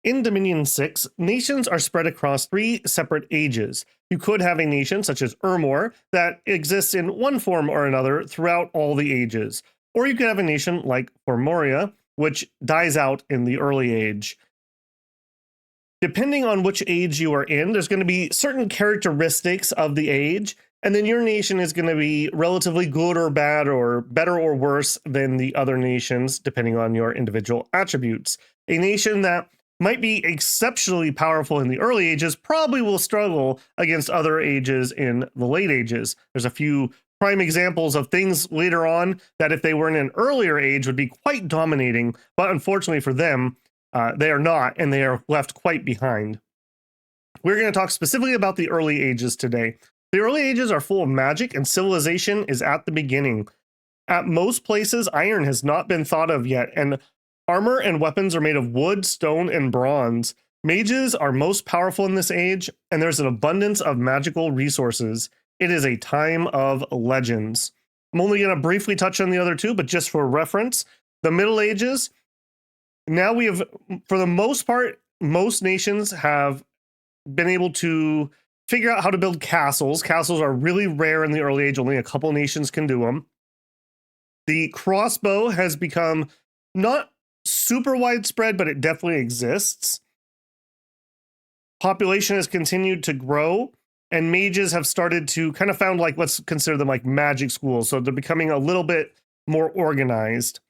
In Dominion 6, nations are spread across 3 separate ages. You could have a nation such as Ermor that exists in one form or another throughout all the ages. Or you could have a nation like Fomoria, which dies out in the early age. Depending on which age you are in, there's going to be certain characteristics of the age, and then your nation is going to be relatively good or bad or better or worse than the other nations, depending on your individual attributes. A nation that might be exceptionally powerful in the early ages probably will struggle against other ages in the late ages. There's a few prime examples of things later on that if they were in an earlier age would be quite dominating, but unfortunately for them, they are not, and they are left quite behind. We're going to talk specifically about the early ages today. The early ages are full of magic, and civilization is at the beginning. At most places, iron has not been thought of yet, and armor and weapons are made of wood, stone, and bronze. Mages are most powerful in this age, and there's an abundance of magical resources. It is a time of legends. I'm only going to briefly touch on the other two, but just for reference, the Middle Ages. Now we have, for the most part, most nations have been able to figure out how to build castles. Castles are really rare in the early age. Only a couple nations can do them. The crossbow has become not super widespread, but it definitely exists. Population has continued to grow, and mages have started to kind of found, like, let's consider them like magic schools. So they're becoming a little bit more organized.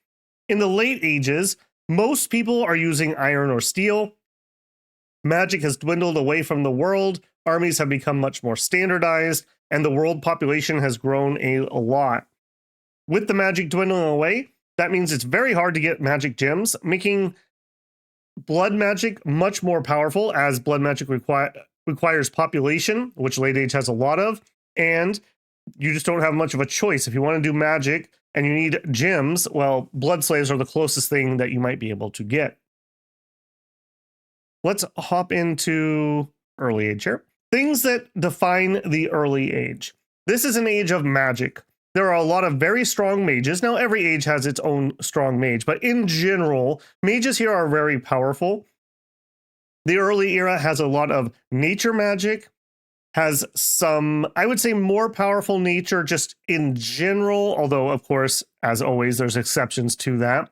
In the late ages, most people are using iron or steel. Magic has dwindled away from the world. Armies have become much more standardized, and the world population has grown a lot. With the magic dwindling away, that means it's very hard to get magic gems, making blood magic much more powerful, as blood magic requires population, which late age has a lot of, and you just don't have much of a choice. If you want to do magic and you need gems, well, blood slaves are the closest thing that you might be able to get. Let's hop into early age here. Things that define the early age. This is an age of magic. There are a lot of very strong mages. Now, every age has its own strong mage, but in general, mages here are very powerful. The early era has a lot of nature magic, has some, I would say, more powerful nature just in general, although, of course, as always, there's exceptions to that.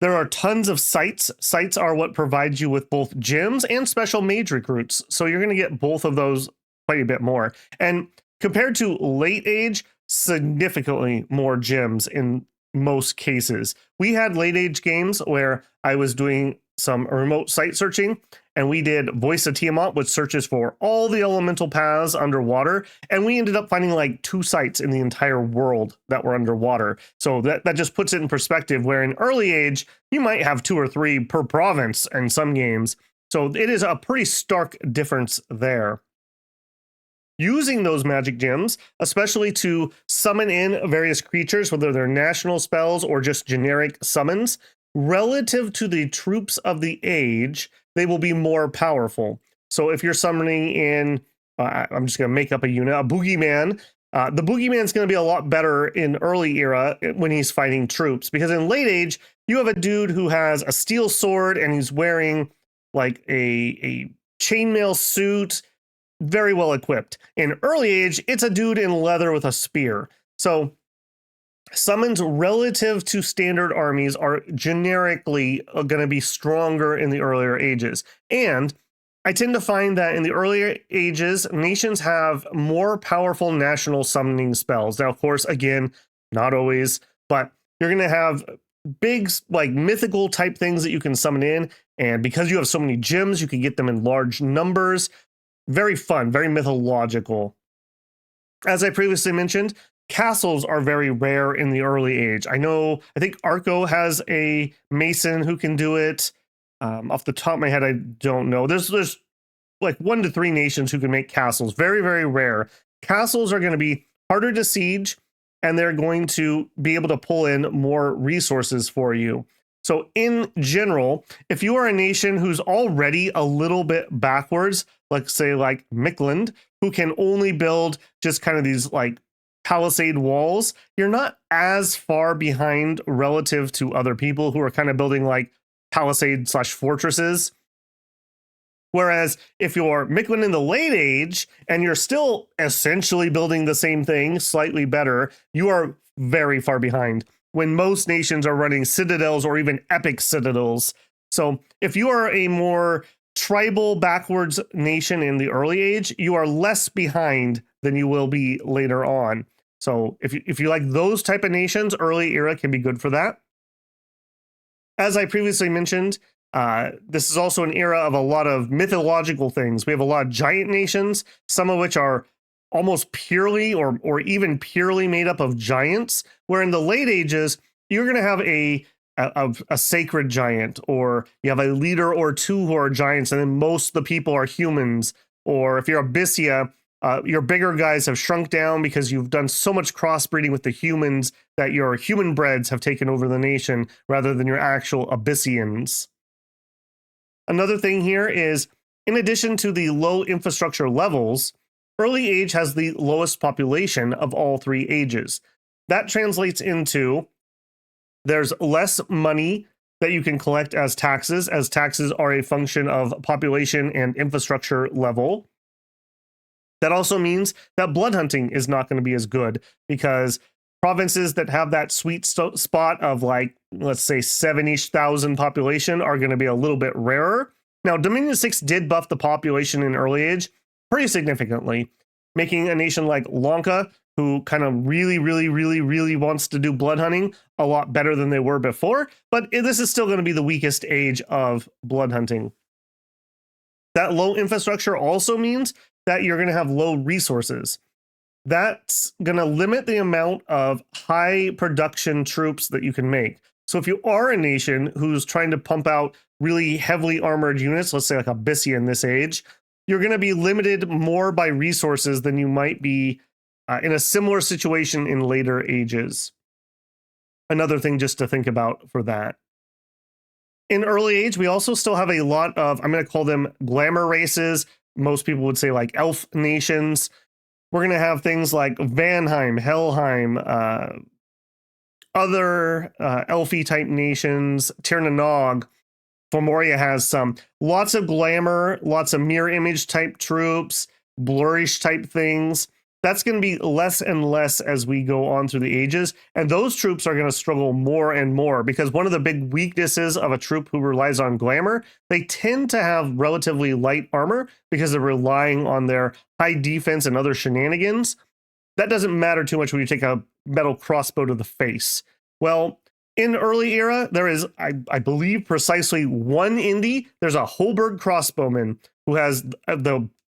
There are tons of sites. Sites are what provides you with both gems and special mage recruits, so you're going to get both of those quite a bit more. And compared to late age, significantly more gems in most cases. We had late age games where I was doing some remote site searching, and we did Voice of Tiamat, which searches for all the elemental paths underwater, and we ended up finding like 2 sites in the entire world that were underwater. So that just puts it in perspective, where in early age, you might have 2 or 3 per province in some games. So it is a pretty stark difference there. Using those magic gems, especially to summon in various creatures, whether they're national spells or just generic summons, relative to the troops of the age, they will be more powerful. So if you're summoning in, I'm just going to make up a unit, a boogeyman, the boogeyman's going to be a lot better in early era when he's fighting troops, because in late age, you have a dude who has a steel sword and he's wearing like a chainmail suit, very well equipped. In early age, it's a dude in leather with a spear. So summons relative to standard armies are generically going to be stronger in the earlier ages. And I tend to find that in the earlier ages, nations have more powerful national summoning spells. Now, of course, again, not always, but you're going to have big, like, mythical type things that you can summon in. And because you have so many gems, you can get them in large numbers. Very fun, very mythological. As I previously mentioned, castles are very rare in the early age. I think Arco has a mason who can do it. Off the top of my head, I don't know. There's like 1 to 3 nations who can make castles. Very, very rare. Castles are going to be harder to siege, and they're going to be able to pull in more resources for you. So in general, if you are a nation who's already a little bit backwards, let's say like Mictlan, who can only build just kind of these like palisade walls, you're not as far behind relative to other people who are kind of building like palisade/fortresses. Whereas if you're Mictlan in the late age and you're still essentially building the same thing, slightly better, you are very far behind when most nations are running citadels or even epic citadels. So if you are a more tribal backwards nation in the early age, you are less behind than you will be later on. So if you like those type of nations, early era can be good for that. As I previously mentioned, this is also an era of a lot of mythological things. We have a lot of giant nations, some of which are almost purely or even purely made up of giants, where in the late ages, you're going to have a sacred giant, or you have a leader or two who are giants, and then most of the people are humans. Or if you're Abysia, your bigger guys have shrunk down because you've done so much crossbreeding with the humans that your human breds have taken over the nation rather than your actual Abyssians. Another thing here is, in addition to the low infrastructure levels, early age has the lowest population of all three ages. That translates into there's less money that you can collect as taxes are a function of population and infrastructure level. That also means that blood hunting is not going to be as good because provinces that have that sweet spot of like, let's say 70,000 population are going to be a little bit rarer. Now, Dominion 6 did buff the population in early age pretty significantly, making a nation like Lanka, who kind of really wants to do blood hunting, a lot better than they were before. But this is still going to be the weakest age of blood hunting. That low infrastructure also means that you're going to have low resources. That's going to limit the amount of high production troops that you can make. So if you are a nation who's trying to pump out really heavily armored units, let's say like Abysia in this age, you're going to be limited more by resources than you might be in a similar situation in later ages. Another thing just to think about for that. In early age, we also still have a lot of, I'm going to call them glamour races. Most people would say like elf nations. We're going to have things like Vanheim, Helheim, other elfy type nations, Tirnanog. Fomoria has some. Lots of glamour, lots of mirror image type troops, blurish type things. That's going to be less and less as we go on through the ages. And those troops are going to struggle more and more because one of the big weaknesses of a troop who relies on glamour, they tend to have relatively light armor because they're relying on their high defense and other shenanigans. That doesn't matter too much when you take a metal crossbow to the face. Well, in early era, there is, I believe, precisely one indie. There's a Holberg crossbowman who has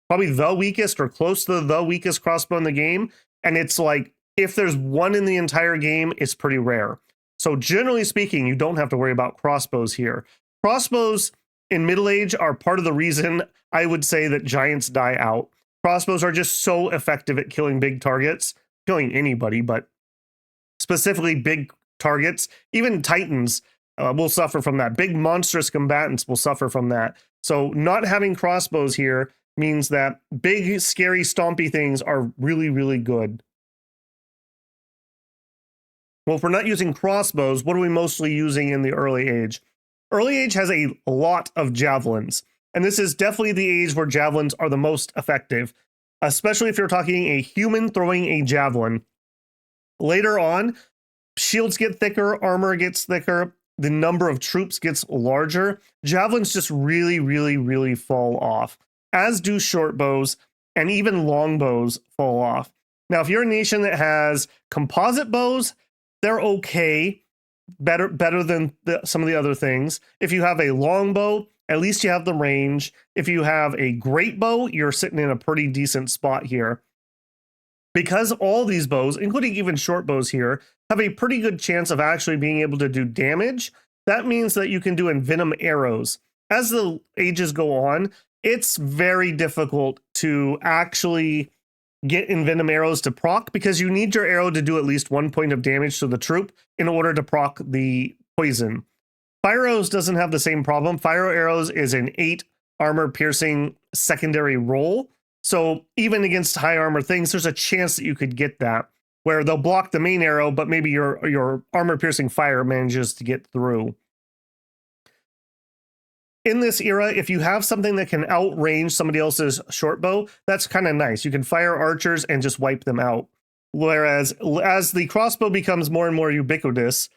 probably the weakest or close to the weakest crossbow in the game. And it's like, if there's one in the entire game, it's pretty rare. So generally speaking, you don't have to worry about crossbows here. Crossbows in Middle Age are part of the reason I would say that giants die out. Crossbows are just so effective at killing big targets, killing anybody, but specifically big targets. Even Titans will suffer from that. Big monstrous combatants will suffer from that. So not having crossbows here means that big, scary, stompy things are really good. Well, if we're not using crossbows, what are we mostly using in the early age? Early age has a lot of javelins, and this is definitely the age where javelins are the most effective, especially if you're talking a human throwing a javelin. Later on, shields get thicker, armor gets thicker, the number of troops gets larger. Javelins just really fall off, as do short bows, and even long bows fall off. Now, if you're a nation that has composite bows, they're okay, better than some of the other things. If you have a long bow, at least you have the range. If you have a great bow, you're sitting in a pretty decent spot here. Because all these bows, including even short bows here, have a pretty good chance of actually being able to do damage, that means that you can do envenom arrows. As the ages go on, it's very difficult to actually get envenom arrows to proc because you need your arrow to do at least 1 point of damage to the troop in order to proc the poison. Fire arrows doesn't have the same problem. Fire arrows is an 8 armor piercing secondary roll. So even against high armor things, there's a chance that you could get that, where they'll block the main arrow, but maybe your armor piercing fire manages to get through. In this era, if you have something that can outrange somebody else's short bow, that's kind of nice. You can fire archers and just wipe them out. Whereas as the crossbow becomes more and more ubiquitous,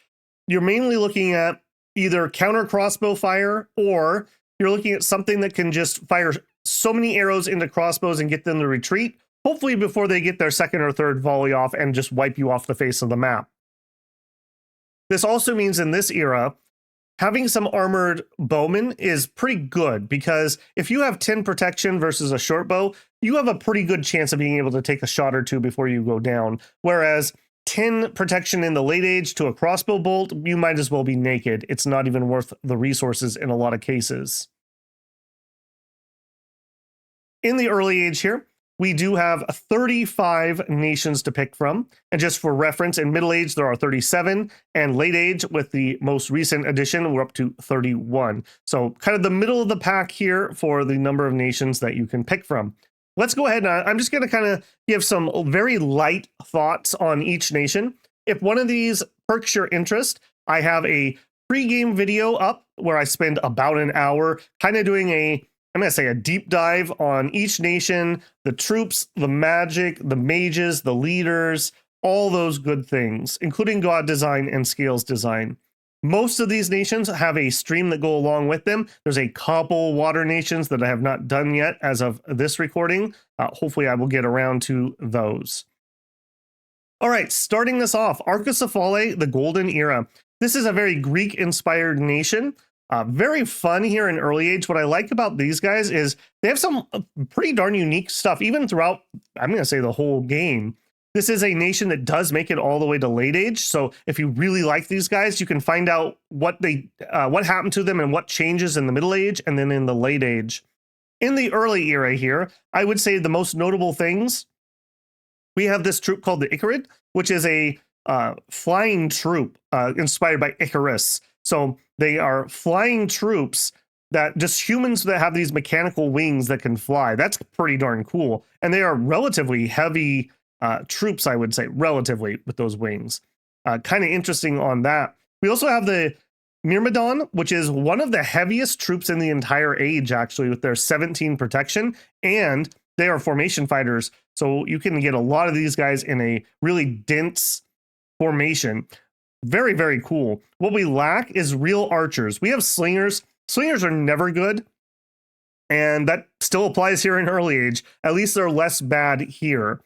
you're mainly looking at either counter crossbow fire, or you're looking at something that can just fire so many arrows into crossbows and get them to retreat, hopefully before they get their second or third volley off and just wipe you off the face of the map. This also means in this era, having some armored bowmen is pretty good, because if you have 10 protection versus a short bow, you have a pretty good chance of being able to take a shot or two before you go down. Whereas 10 protection in the late age to a crossbow bolt, you might as well be naked. It's not even worth the resources in a lot of cases. In the early age here, we do have 35 nations to pick from. And just for reference, in middle age, there are 37, and late age, with the most recent addition, we're up to 31. So kind of the middle of the pack here for the number of nations that you can pick from. Let's go ahead, and I'm just going to kind of give some very light thoughts on each nation. If one of these perks your interest, I have a pre-game video up where I spend about an hour kind of doing I'm going to say a deep dive on each nation, the troops, the magic, the mages, the leaders, all those good things, including god design and scales design. Most of these nations have a stream that go along with them. There's a couple water nations that I have not done yet as of this recording. Hopefully I will get around to those. All right, starting this off, Arcoscephale, the Golden Era. This is a very Greek-inspired nation. Very fun here in early age. What I like about these guys is they have some pretty darn unique stuff, even throughout, I'm going to say, the whole game. This is a nation that does make it all the way to late age. So if you really like these guys, you can find out what happened to them and what changes in the middle age and then in the late age. In the early era here, I would say the most notable things, we have this troop called the Icarid, which is a flying troop inspired by Icarus. So they are flying troops that just humans that have these mechanical wings that can fly. That's pretty darn cool. And they are relatively heavy troops, I would say, relatively, with those wings. Kind of interesting on that. We also have the Myrmidon, which is one of the heaviest troops in the entire age, actually, with their 17 protection. And they are formation fighters. So you can get a lot of these guys in a really dense formation. Very, very cool. What we lack is real archers. We have slingers. Slingers are never good. And that still applies here in early age. At least they're less bad here.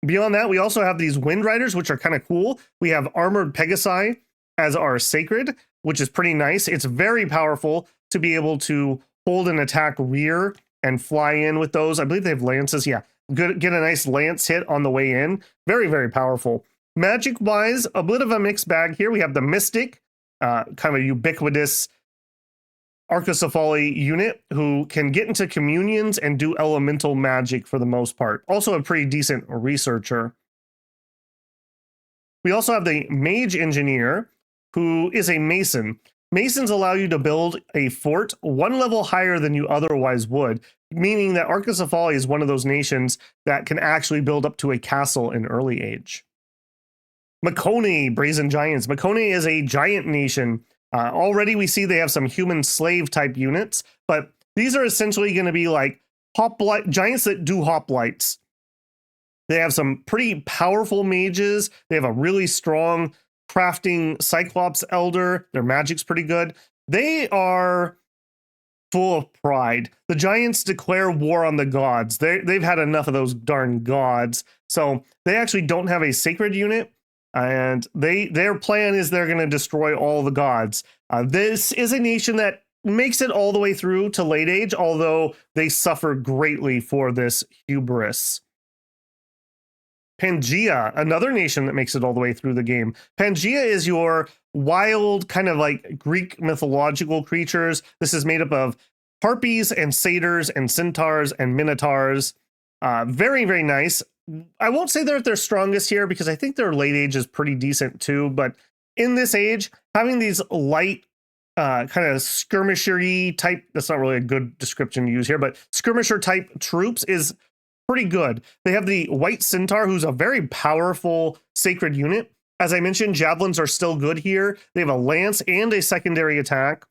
Beyond that, we also have these wind riders, which are kind of cool. We have armored Pegasi as our sacred, which is pretty nice. It's very powerful to be able to hold and attack rear and fly in with those. I believe they have lances. Yeah, good. Get a nice lance hit on the way in. Very, very powerful. Magic-wise, a bit of a mixed bag here. We have the Mystic, kind of a ubiquitous Arcoscephale unit who can get into communions and do elemental magic for the most part. Also a pretty decent researcher. We also have the Mage Engineer, who is a Mason. Masons allow you to build a fort one level higher than you otherwise would, meaning that Arcoscephale is one of those nations that can actually build up to a castle in early age. Mekone, Brazen Giants. Mekone is a giant nation. Already we see they have some human slave type units, but these are essentially going to be like giants that do hoplites. They have some pretty powerful mages. They have a really strong crafting Cyclops Elder. Their magic's pretty good. They are full of pride. The giants declare war on the gods. They've had enough of those darn gods. So they actually don't have a sacred unit. And their plan is they're going to destroy all the gods. This is a nation that makes it all the way through to late age, although they suffer greatly for this hubris. Pangaea, another nation that makes it all the way through the game. Pangaea is your wild, kind of like Greek mythological creatures. This is made up of harpies and satyrs and centaurs and minotaurs. Very, very nice. I won't say they're at their strongest here because I think their late age is pretty decent too. But in this age, having these light, kind of skirmisher-y type, that's not really a good description to use here, but skirmisher type troops is pretty good. They have the White Centaur, who's a very powerful sacred unit. As I mentioned, javelins are still good here. They have a lance and a secondary attack.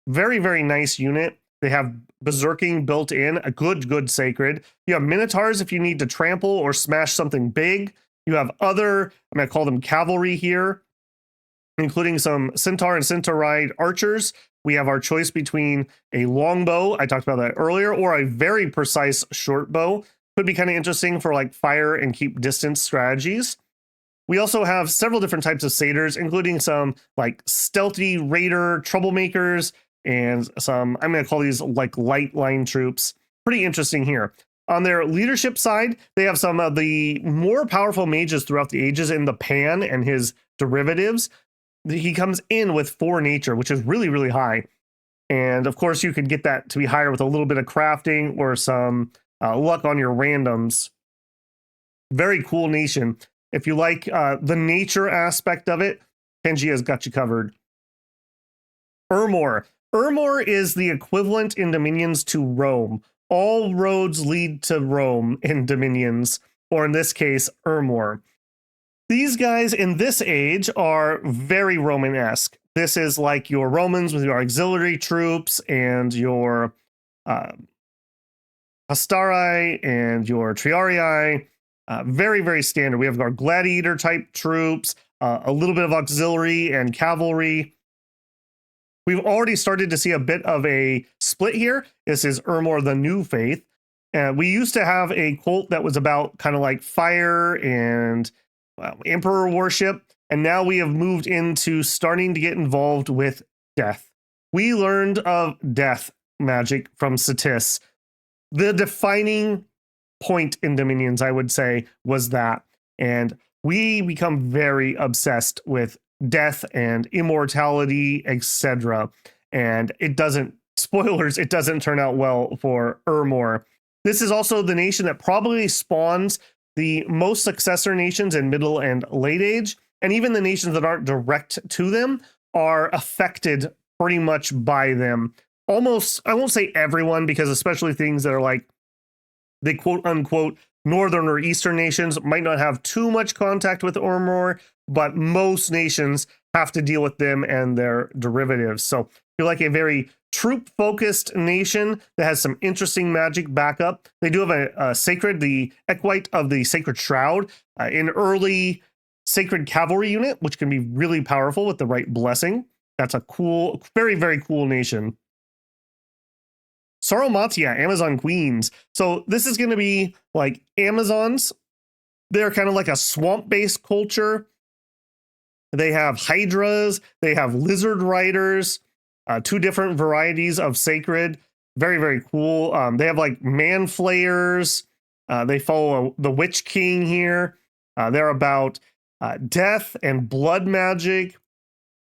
Very, very nice unit. They have berserking built in, a good sacred. You have minotaurs if you need to trample or smash something big. You have other, I'm going to call them cavalry here, including some centaur and centauride archers. We have our choice between a longbow, I talked about that earlier, or a very precise short bow. Could be kind of interesting for like fire and keep distance strategies. We also have several different types of satyrs, including some like stealthy raider troublemakers and some, I'm going to call these like light line troops. Pretty interesting here. On their leadership side, they have some of the more powerful mages throughout the ages in the Pan and his derivatives. He comes in with 4 nature, which is really, really high. And of course, you could get that to be higher with a little bit of crafting or some luck on your randoms. Very cool nation. If you like the nature aspect of it, Tien Chi has got you covered. Ermor. Ermor is the equivalent in Dominions to Rome. All roads lead to Rome in Dominions, or in this case, Ermor. These guys in this age are very Roman-esque. This is like your Romans with your auxiliary troops and your Hastari and your Triarii. Very, very standard. We have our gladiator type troops, a little bit of auxiliary and cavalry. We've already started to see a bit of a split here. This is Ermor, the New Faith. We used to have a cult that was about kind of like fire and emperor worship, and now we have moved into starting to get involved with death. We learned of death magic from Ctis. The defining point in Dominions, I would say, was that, and we become very obsessed with death and immortality, etc. And it doesn't, spoilers, it doesn't turn out well for Ermor. This is also the nation that probably spawns the most successor nations in middle and late age, and even the nations that aren't direct to them are affected pretty much by them. Almost, I won't say everyone, because especially things that are like the quote unquote northern or eastern nations might not have too much contact with Ermor, but most nations have to deal with them and their derivatives. So you're like a very troop-focused nation that has some interesting magic backup. They do have a sacred, the Equite of the Sacred Shroud, an early sacred cavalry unit, which can be really powerful with the right blessing. That's a cool, very, very cool nation. Sauromatia, Amazon Queens. So this is going to be like Amazons. They're kind of like a swamp-based culture. They have hydras. They have lizard riders. 2 different varieties of sacred. Very, very cool. They have like man flayers. They follow the Witch King here. They're about death and blood magic,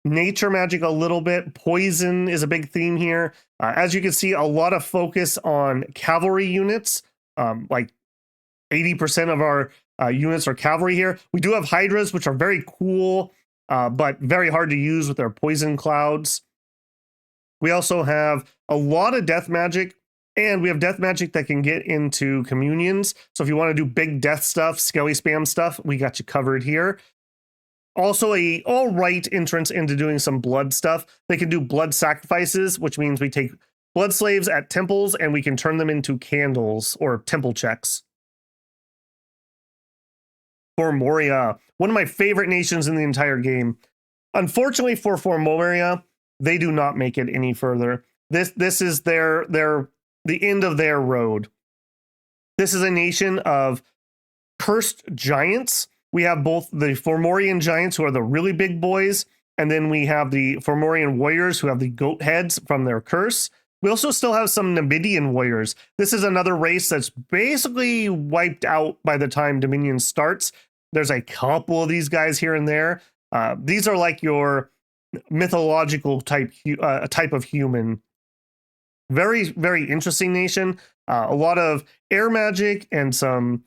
nature magic a little bit. Poison is a big theme here. As you can see, a lot of focus on cavalry units. Like 80% of our units are cavalry here. We do have hydras, which are very cool, but very hard to use with their poison clouds. We also have a lot of death magic, and we have death magic that can get into communions. So if you want to do big death stuff, skelly spam stuff, we got you covered here. Also a all right entrance into doing some blood stuff. They can do blood sacrifices, which means we take blood slaves at temples and we can turn them into candles or temple checks. Fomoria, one of my favorite nations in the entire game. Unfortunately for Fomoria, they do not make it any further. This is the end of their road. This is a nation of cursed giants. We have both the Fomorian giants, who are the really big boys, and then we have the Fomorian warriors, who have the goat heads from their curse. We also still have some Numidian warriors. This is another race that's basically wiped out by the time Dominion starts. There's a couple of these guys here and there. These are like your mythological type of human. Very, very interesting nation. A lot of air magic and some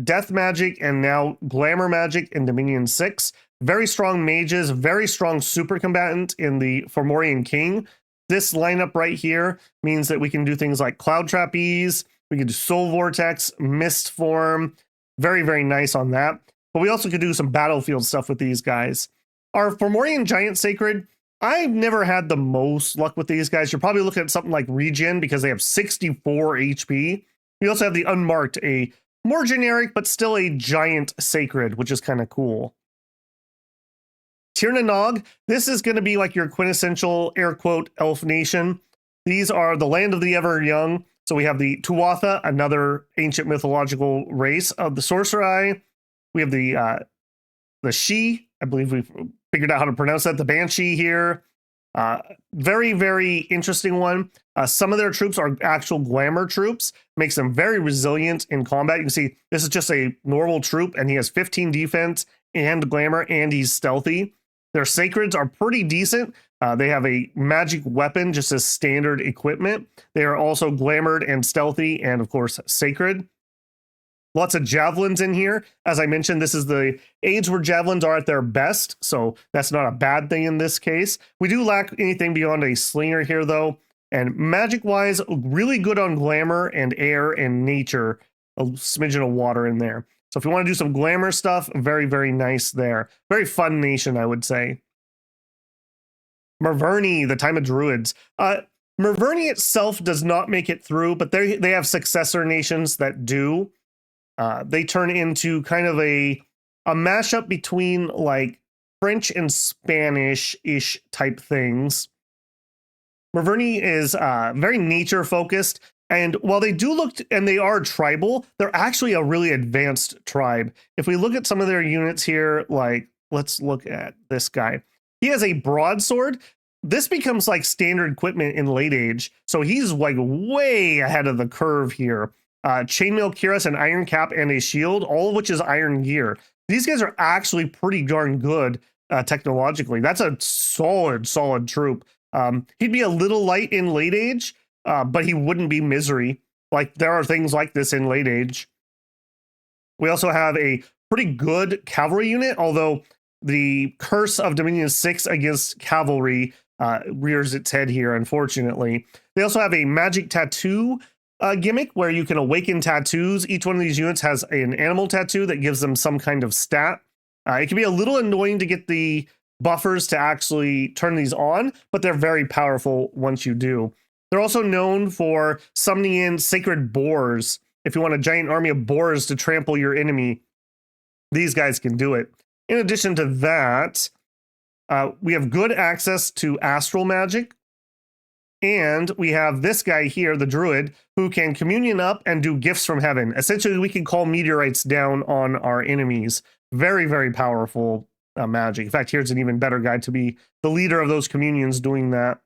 death magic, and now glamour magic in Dominion 6. Very strong mages, very strong super combatant in the Fomorian King. This lineup right here means that we can do things like Cloud Trapeze, we can do Soul Vortex, Mist Form. Very, very nice on that. But we also could do some battlefield stuff with these guys. Our Fomorian Giant Sacred, I've never had the most luck with these guys. You're probably looking at something like Regen because they have 64 HP. We also have the Unmarked, a more generic, but still a giant sacred, which is kind of cool. Tirnanog, this is going to be like your quintessential air quote elf nation. These are the land of the ever young. So we have the Tuatha, another ancient mythological race of the Sorcerai. We have the She, I believe we've figured out how to pronounce that, the Banshee here. Very, very interesting one. Some of their troops are actual Glamour troops, makes them very resilient in combat. You can see this is just a normal troop, and he has 15 defense and Glamour, and he's stealthy. Their Sacreds are pretty decent. They have a magic weapon, just as standard equipment. They are also Glamoured and stealthy, and of course, Sacred. Lots of javelins in here. As I mentioned, this is the age where javelins are at their best, so that's not a bad thing in this case. We do lack anything beyond a slinger here, though. And magic-wise, really good on Glamour and air and nature. A smidgen of water in there. So if you want to do some Glamour stuff, very, very nice there. Very fun nation, I would say. Marverni, the Time of Druids. Marverni itself does not make it through, but they have successor nations that do. They turn into kind of a mashup between like French and Spanish-ish type things. Marverni is very nature focused, and while they do look, and they are tribal, they're actually a really advanced tribe. If we look at some of their units here, like let's look at this guy. He has a broadsword. This becomes like standard equipment in late age, so he's like way ahead of the curve here. Chainmail cuirass, an iron cap, and a shield, all of which is iron gear. These guys are actually pretty darn good technologically. That's a solid troop. He'd be a little light in late age, but he wouldn't be misery. Like, there are things like this in late age. We also have a pretty good cavalry unit, although the curse of Dominion 6 against cavalry rears its head here, unfortunately. They also have a magic tattoo gimmick where you can awaken tattoos. Each one of these units has an animal tattoo that gives them some kind of stat. It can be a little annoying to get the buffers to actually turn these on, but they're very powerful once you do. They're also known for summoning in sacred boars. If you want a giant army of boars to trample your enemy, these guys can do it. In addition to that, we have good access to astral magic. And we have this guy here, the druid, who can communion up and do gifts from heaven. Essentially, we can call meteorites down on our enemies. Very, very powerful magic. In fact, here's an even better guy to be the leader of those communions doing that.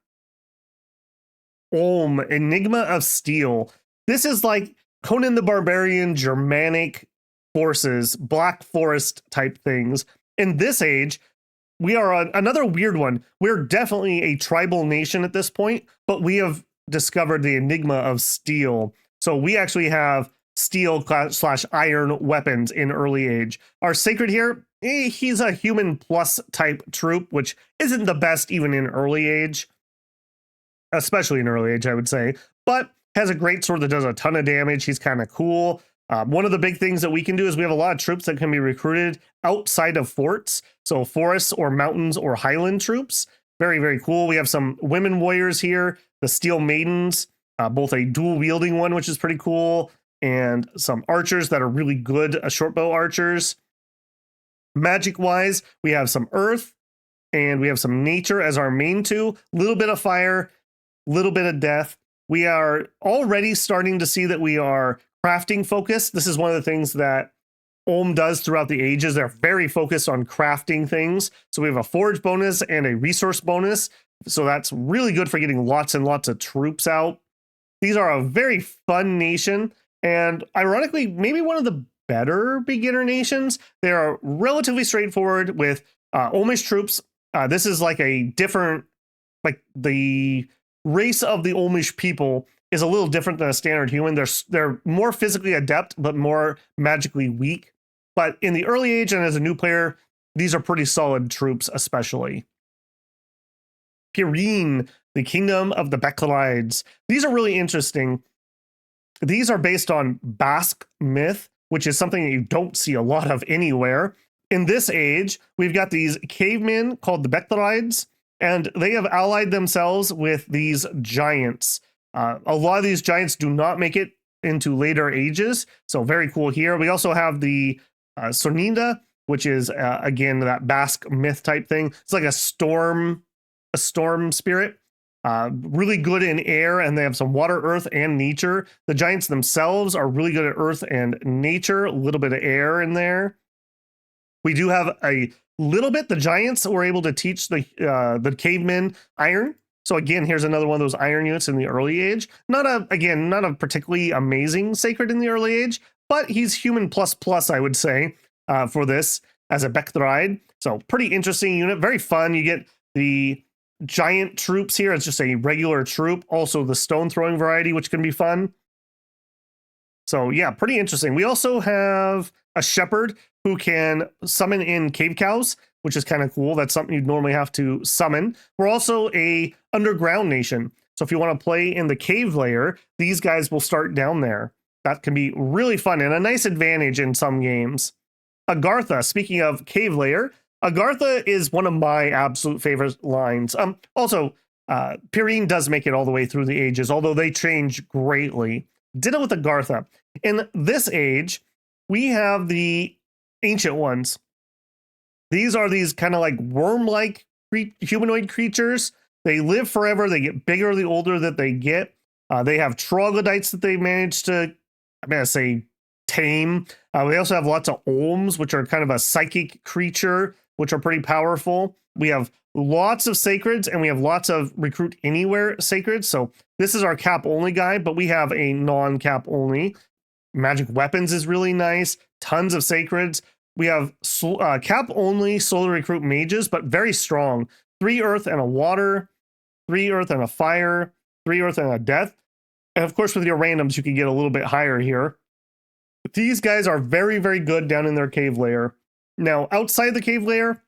Enigma of Steel. This is like Conan the Barbarian, Germanic forces, Black Forest type things. In this age, we are another weird one. We're definitely a tribal nation at this point, but we have discovered the Enigma of Steel. So we actually have steel / iron weapons in early age. Our Sacred here, he's a human plus type troop, which isn't the best even in early age. Especially in early age, I would say. But has a great sword that does a ton of damage. He's kind of cool. One of the big things that we can do is we have a lot of troops that can be recruited outside of forts. So forests or mountains or highland troops. Very, very cool. We have some women warriors here. The Steel Maidens, both a dual wielding one, which is pretty cool. And some archers that are really good short bow archers. Magic wise, we have some earth and we have some nature as our main two. Little bit of fire, little bit of death. We are already starting to see that we are crafting focused. This is one of the things that Ulm does throughout the ages. They're very focused on crafting things. So we have a forge bonus and a resource bonus. So that's really good for getting lots and lots of troops out. These are a very fun nation. And ironically, maybe one of the better beginner nations. They are relatively straightforward with Ulmish troops. This is like a different, like the race of the Ulmish people is a little different than a standard human. They're more physically adept, but more magically weak. But in the early age and as a new player, these are pretty solid troops, especially. Pyrene, the Kingdom of the Becalides. These are really interesting. These are based on Basque myth, which is something that you don't see a lot of anywhere. In this age, we've got these cavemen called the Becalides. And they have allied themselves with these giants. A lot of these giants do not make it into later ages, so very cool here. We also have the Sorninda, which is again that Basque myth type thing. It's like a storm spirit. Really good in air, and they have some water, earth, and nature. The giants themselves are really good at earth and nature, a little bit of air in there. We do have a little bit. The giants were able to teach the cavemen iron. So again, here's another one of those iron units in the early age. Not a particularly amazing sacred in the early age, but he's human plus plus, I would say, for this as a Becthride. So pretty interesting unit, very fun. You get the giant troops here. It's just a regular troop. Also the stone throwing variety, which can be fun. So yeah, pretty interesting. We also have a shepherd who can summon in cave cows, which is kind of cool. That's something you'd normally have to summon. We're also a underground nation. So if you want to play in the cave layer, these guys will start down there. That can be really fun and a nice advantage in some games. Agartha, speaking of cave layer, Agartha is one of my absolute favorite lines. Also, Pyrene does make it all the way through the ages, although they change greatly. Ditto with Agartha. In this age, we have the ancient ones. These are these kind of like worm-like humanoid creatures. They live forever. They get bigger the older that they get. They have troglodytes that they manage to, I'm going to say, tame. We also have lots of olms, which are kind of a psychic creature, which are pretty powerful. We have lots of sacreds, and we have lots of recruit anywhere sacreds. So this is our cap only guy, but we have a non-cap only. Magic weapons is really nice. Tons of sacreds. We have cap only solar recruit mages, but very strong. 3 earth and a water, 3 earth and a fire, 3 earth and a death. And of course, with your randoms, you can get a little bit higher here. But these guys are very, very good down in their cave layer. Now, outside the cave layer,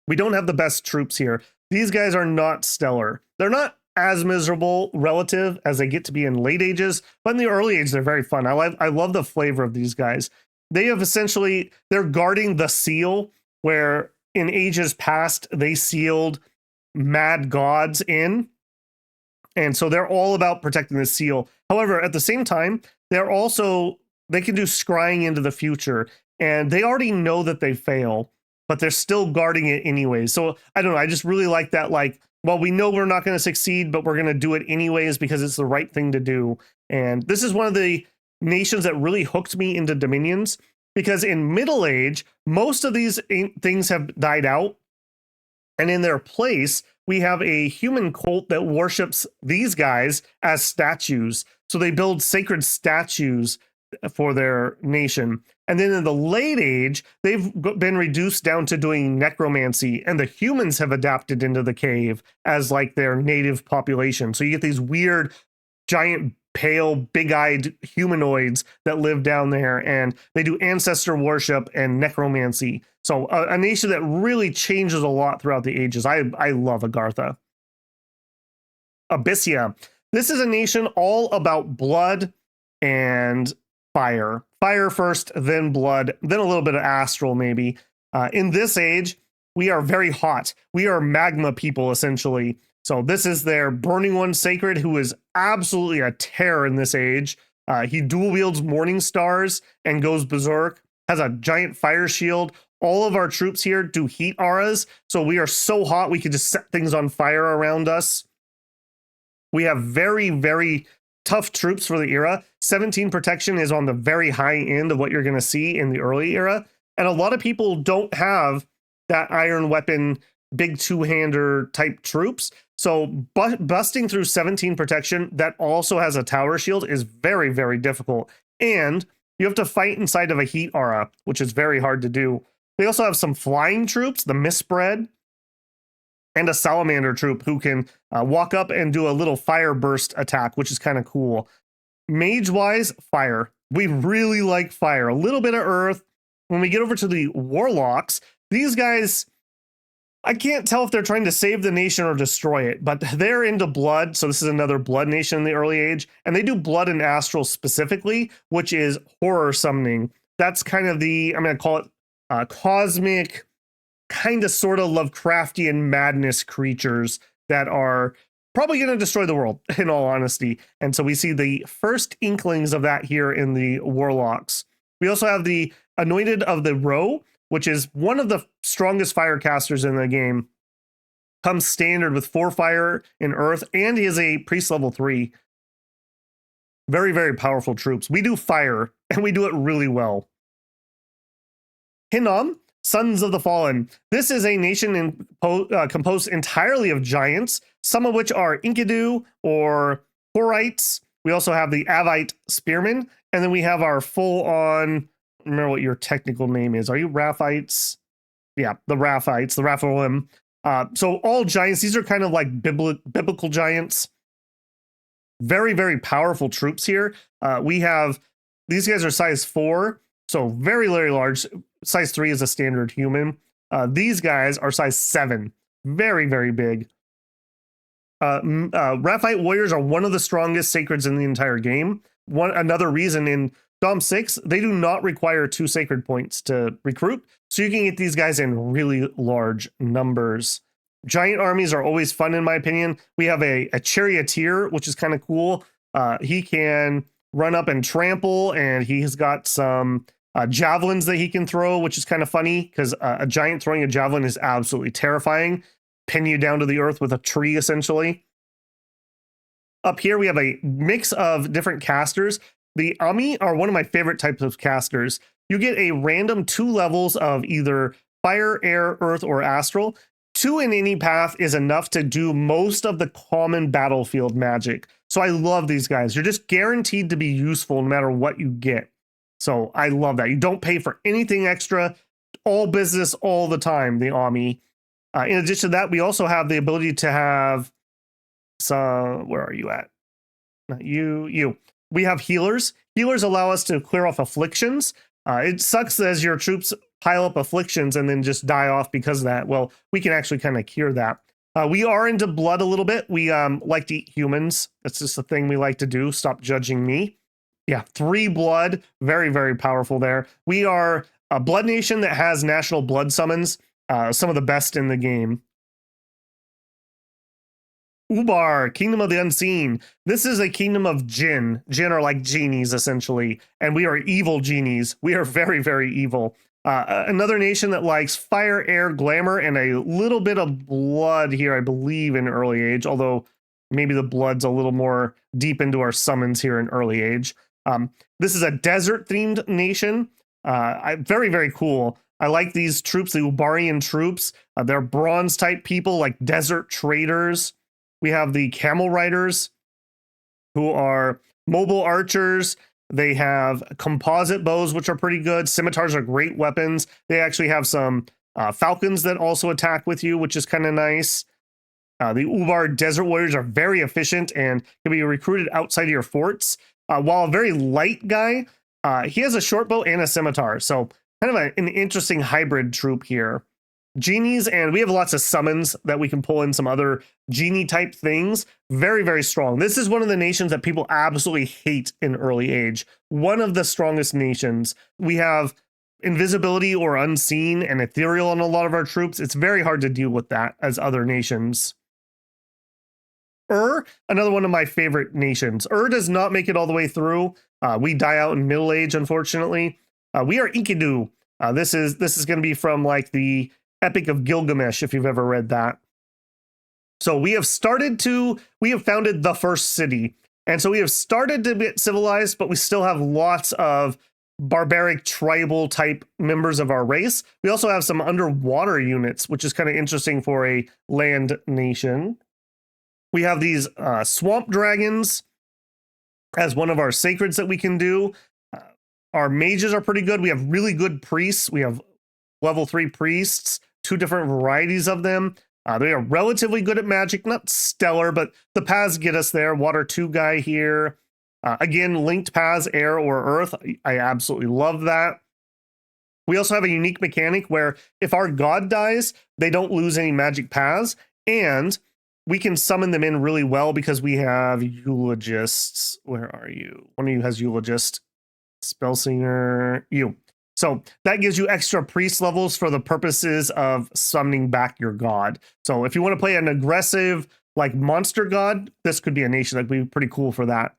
we don't have the best troops here. These guys are not stellar. They're not as miserable relative as they get to be in late ages, but in the early age, they're very fun. I love the flavor of these guys. They have essentially, they're guarding the seal, where in ages past, they sealed mad gods in. And so they're all about protecting the seal. However, at the same time, they can do scrying into the future, and they already know that they fail, but they're still guarding it anyway. So I don't know. I just really like that. Like, well, we know we're not going to succeed, but we're going to do it anyways because it's the right thing to do. And this is one of the nations that really hooked me into dominions, because in Middle Age, most of these things have died out. And in their place, we have a human cult that worships these guys as statues. So they build sacred statues for their nation. And then in the late age, they've been reduced down to doing necromancy, and the humans have adapted into the cave as like their native population. So you get these weird, giant, pale, big-eyed humanoids that live down there, and they do ancestor worship and necromancy. So a nation that really changes a lot throughout the ages. I love Agartha. Abysia. This is a nation all about blood and fire. Fire first, then blood, then a little bit of astral maybe. In this age, we are very hot. We are magma people, essentially. So this is their Burning One Sacred, who is absolutely a terror in this age. He dual wields morning stars and goes berserk, has a giant fire shield. All of our troops here do heat auras, so we are so hot we can just set things on fire around us. We have very, very tough troops for the era. 17 protection is on the very high end of what you're going to see in the early era. And a lot of people don't have that iron weapon, big two-hander type troops. So busting through 17 protection that also has a tower shield is very, very difficult. And you have to fight inside of a heat aura, which is very hard to do. They also have some flying troops, the Mistbred, and a salamander troop who can walk up and do a little fire burst attack, which is kind of cool. Mage-wise, fire. We really like fire. A little bit of earth. When we get over to the warlocks, these guys, I can't tell if they're trying to save the nation or destroy it, but they're into blood. So this is another blood nation in the early age. And they do blood and astral specifically, which is horror summoning. That's kind of the, I'm going to call it cosmic kind of sort of Lovecraftian madness creatures that are probably going to destroy the world, in all honesty. And so we see the first inklings of that here in the Warlocks. We also have the Anointed of the Row, which is one of the strongest fire casters in the game. Comes standard with 4 fire in earth, and he is a priest level 3. Very, very powerful troops. We do fire, and we do it really well. Hinnom, Sons of the Fallen. This is a nation composed entirely of giants, some of which are Enkidu or Horites. We also have the Avite Spearmen, and then we have our full-on, remember what your technical name is. Are you Raphites? Yeah, the Raphites, the Raphaelim. So all giants, these are kind of like biblical giants. Very, very powerful troops here. We have, these guys are size 4, so very, very large. Size 3 is a standard human. These guys are size 7. Very, very big. Raphite warriors are one of the strongest sacreds in the entire game. Another reason in Dom 6, they do not require 2 sacred points to recruit, so you can get these guys in really large numbers. Giant armies are always fun, in my opinion. We have a charioteer, which is kind of cool. He can run up and trample, and he's got some javelins that he can throw, which is kind of funny because a giant throwing a javelin is absolutely terrifying. Pin you down to the earth with a tree, essentially. Up here, we have a mix of different casters. The Ami are one of my favorite types of casters. You get a random 2 levels of either fire, air, earth, or astral. 2 in any path is enough to do most of the common battlefield magic. So I love these guys. You're just guaranteed to be useful no matter what you get. So I love that. You don't pay for anything extra. All business all the time, the Ami. In addition to that, we also have the ability to have some, where are you at? Not you. We have healers. Healers allow us to clear off afflictions. It sucks as your troops pile up afflictions and then just die off because of that. Well, we can actually kind of cure that. We are into blood a little bit. We like to eat humans. That's just a thing we like to do. Stop judging me. Yeah, 3 blood. Very, very powerful there. We are a blood nation that has national blood summons. Some of the best in the game. Ubar, Kingdom of the Unseen. This is a kingdom of Jinn. Jinn are like genies, essentially. And we are evil genies. We are very, very evil. Another nation that likes fire, air, glamour, and a little bit of blood here, I believe, in early age. Although maybe the blood's a little more deep into our summons here in early age. This is a desert-themed nation. Very, very cool. I like these troops, the Ubarian troops. They're bronze-type people, like desert traders. We have the camel riders, who are mobile archers. They have composite bows, which are pretty good. Scimitars are great weapons. They actually have some falcons that also attack with you, which is kind of nice. The Ubar desert warriors are very efficient and can be recruited outside of your forts. While a very light guy, he has a short bow and a scimitar. So kind of an interesting hybrid troop here. Genies, and we have lots of summons that we can pull in some other genie type things. Very, very strong. This is one of the nations that people absolutely hate in early age. One of the strongest nations. We have invisibility or unseen and ethereal on a lot of our troops. It's very hard to deal with that as other nations. Another one of my favorite nations. Does not make it all the way through. We die out in middle age, unfortunately. We are Enkidu. This is going to be from like the Epic of Gilgamesh, if you've ever read that. So we have founded the first city. And so we have started to get civilized, but we still have lots of barbaric tribal type members of our race. We also have some underwater units, which is kind of interesting for a land nation. We have these swamp dragons as one of our sacreds that we can do. Our mages are pretty good. We have really good priests. We have level 3 priests, 2 different varieties of them. They are relatively good at magic, not stellar, but the paths get us there. Water 2 guy here. Again, linked paths, air or earth. I absolutely love that. We also have a unique mechanic where if our god dies, they don't lose any magic paths, and we can summon them in really well because we have eulogists. Where are you? One of you has eulogist. Spellsinger, you. So that gives you extra priest levels for the purposes of summoning back your god. So if you want to play an aggressive, like monster god, this could be a nation that would be pretty cool for that.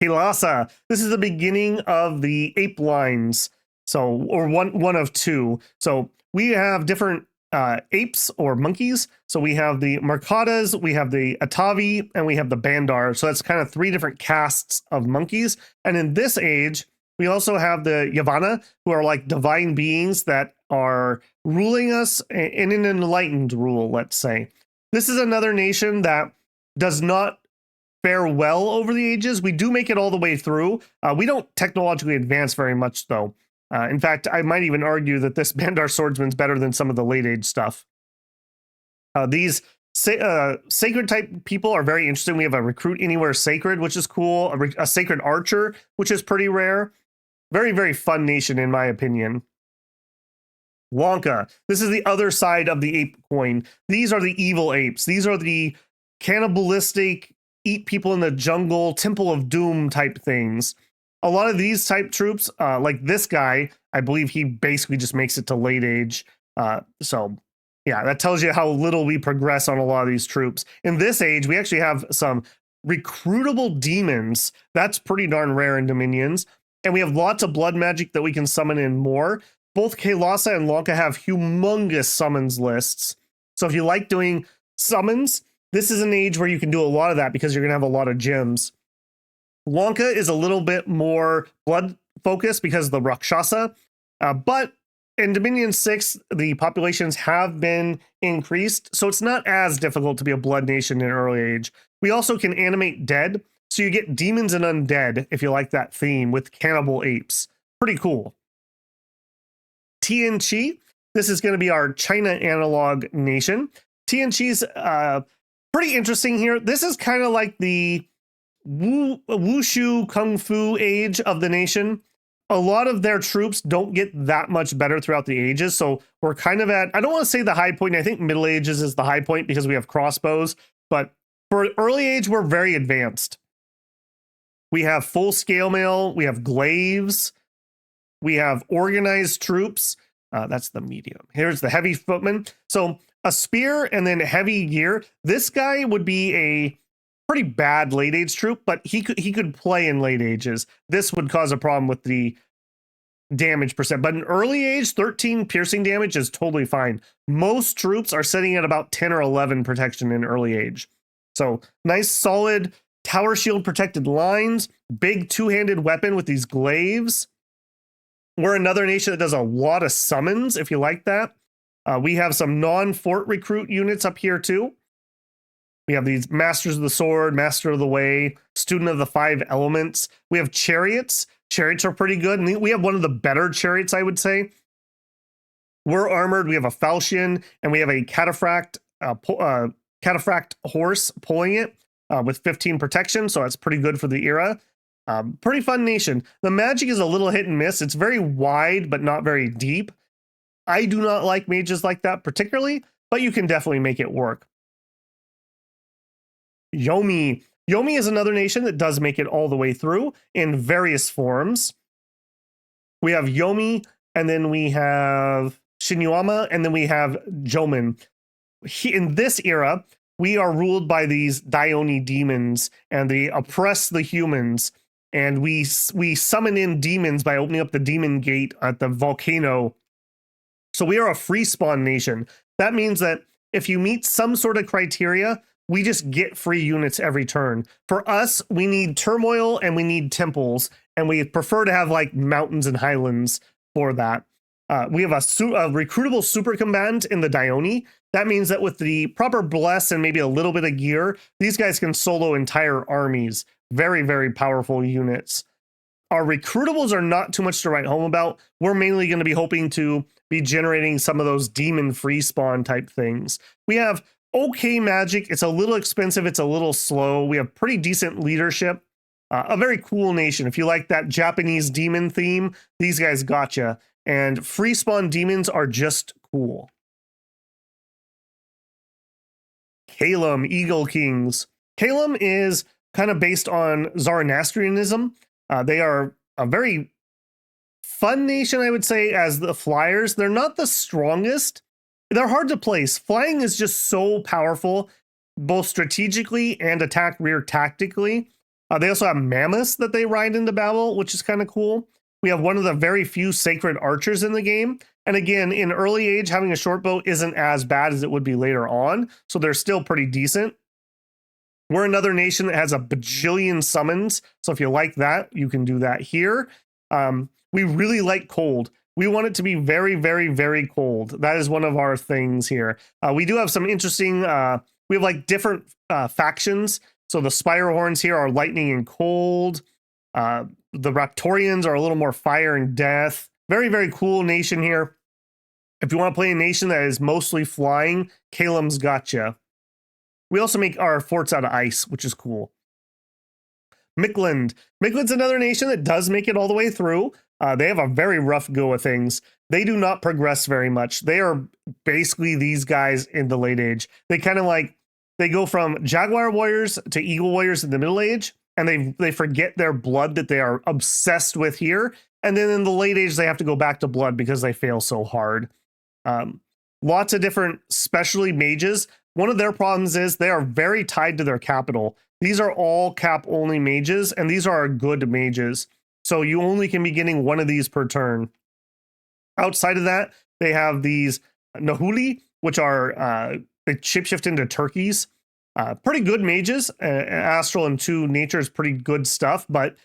Kailasa. This is the beginning of the ape lines. So, or one of two. So we have different apes or monkeys. So we have the Mercadas, we have the Atavi, and we have the Bandar. So that's kind of three different castes of monkeys. And in this age, we also have the Yavanna, who are like divine beings that are ruling us in an enlightened rule, let's say. This is another nation that does not fare well over the ages. We do make it all the way through. We don't technologically advance very much, though. In fact, I might even argue that this Bandar swordsman's better than some of the late age stuff. These sacred type people are very interesting. We have a recruit anywhere sacred, which is cool. A sacred archer, which is pretty rare. Very, very fun nation, in my opinion. Lanka. This is the other side of the ape coin. These are the evil apes. These are the cannibalistic, eat people in the jungle, Temple of Doom type things. A lot of these type troops, like this guy, I believe he basically just makes it to late age. So yeah, that tells you how little we progress on a lot of these troops. In this age, we actually have some recruitable demons. That's pretty darn rare in Dominions. And we have lots of blood magic that we can summon in more. Both Kailasa and Lanka have humongous summons lists. So if you like doing summons, this is an age where you can do a lot of that because you're going to have a lot of gems. Lanka is a little bit more blood focused because of the Rakshasa. But in Dominion 6, the populations have been increased. So it's not as difficult to be a blood nation in early age. We also can animate dead. So you get demons and undead, if you like that theme, with cannibal apes. Pretty cool. Tien Chi. This is going to be our China analog nation. Tien Chi's pretty interesting here. This is kind of like the wushu kung fu age of the nation. A lot of their troops don't get that much better throughout the ages. So we're kind of at, I don't want to say the high point. I think middle ages is the high point because we have crossbows. But for early age, we're very advanced. We have full scale mail. We have glaives. We have organized troops. That's the medium. Here's the heavy footman. So a spear and then heavy gear. This guy would be a pretty bad late age troop, but he could play in late ages. This would cause a problem with the damage percent. But in early age, 13 piercing damage is totally fine. Most troops are sitting at about 10 or 11 protection in early age. So nice, solid tower shield protected lines, big two-handed weapon with these glaives. We're another nation that does a lot of summons, if you like that. We have some non-fort recruit units up here too. We have these Masters of the Sword, Master of the Way, Student of the Five Elements. We have chariots. Chariots are pretty good. And we have one of the better chariots, I would say. We're armored. We have a falchion, and we have a cataphract horse pulling it with 15 protection. So that's pretty good for the era. Pretty fun nation. The magic is a little hit and miss. It's very wide, but not very deep. I do not like mages like that particularly, but you can definitely make it work. Yomi. Yomi is another nation that does make it all the way through in various forms. We have Yomi, and then we have Shinyama, and then we have Jomin. In this era, we are ruled by these Dione demons, and they oppress the humans. And we summon in demons by opening up the demon gate at the volcano. So we are a free spawn nation. That means that if you meet some sort of criteria, we just get free units every turn. For us, we need turmoil and we need temples, and we prefer to have like mountains and highlands for that. We have a recruitable super combatant in the Dione. That means that with the proper bless and maybe a little bit of gear, these guys can solo entire armies. Very, very powerful units. Our recruitables are not too much to write home about. We're mainly going to be hoping to be generating some of those demon free spawn type things. We have okay magic. It's a little expensive. It's a little slow. We have pretty decent leadership. A very cool nation. If you like that Japanese demon theme, these guys gotcha. And free spawn demons are just cool. Caelum, Eagle Kings. Caelum is kind of based on Zoroastrianism. They are a very fun nation, I would say, as the Flyers. They're not the strongest. They're hard to place. Flying is just so powerful, both strategically and attack rear tactically. They also have mammoths that they ride into battle, which is kind of cool. We have one of the very few sacred archers in the game. And again, in early age, having a short bow isn't as bad as it would be later on. So they're still pretty decent. We're another nation that has a bajillion summons. So if you like that, you can do that here. We really like cold. We want it to be very, very, very cold. That is one of our things here. We do have some interesting, we have like different factions. So the Spire Horns here are lightning and cold. The Raptorians are a little more fire and death. Very, very cool nation here. If you want to play a nation that is mostly flying, Caelum's gotcha. We also make our forts out of ice, which is cool. Mictlan. Mictlan's another nation that does make it all the way through. They have a very rough go of things. They do not progress very much. They are basically these guys in the late age. They kind of like, they go from Jaguar warriors to Eagle warriors in the middle age, and they forget their blood that they are obsessed with here. And then in the late age, they have to go back to blood because they fail so hard. Lots of different specialty mages. One of their problems is they are very tied to their capital. These are all cap-only mages, and these are good mages. So you only can be getting one of these per turn. Outside of that, they have these Nahuli, which are, they shapeshift into turkeys. Pretty good mages. Astral and 2 nature is pretty good stuff, but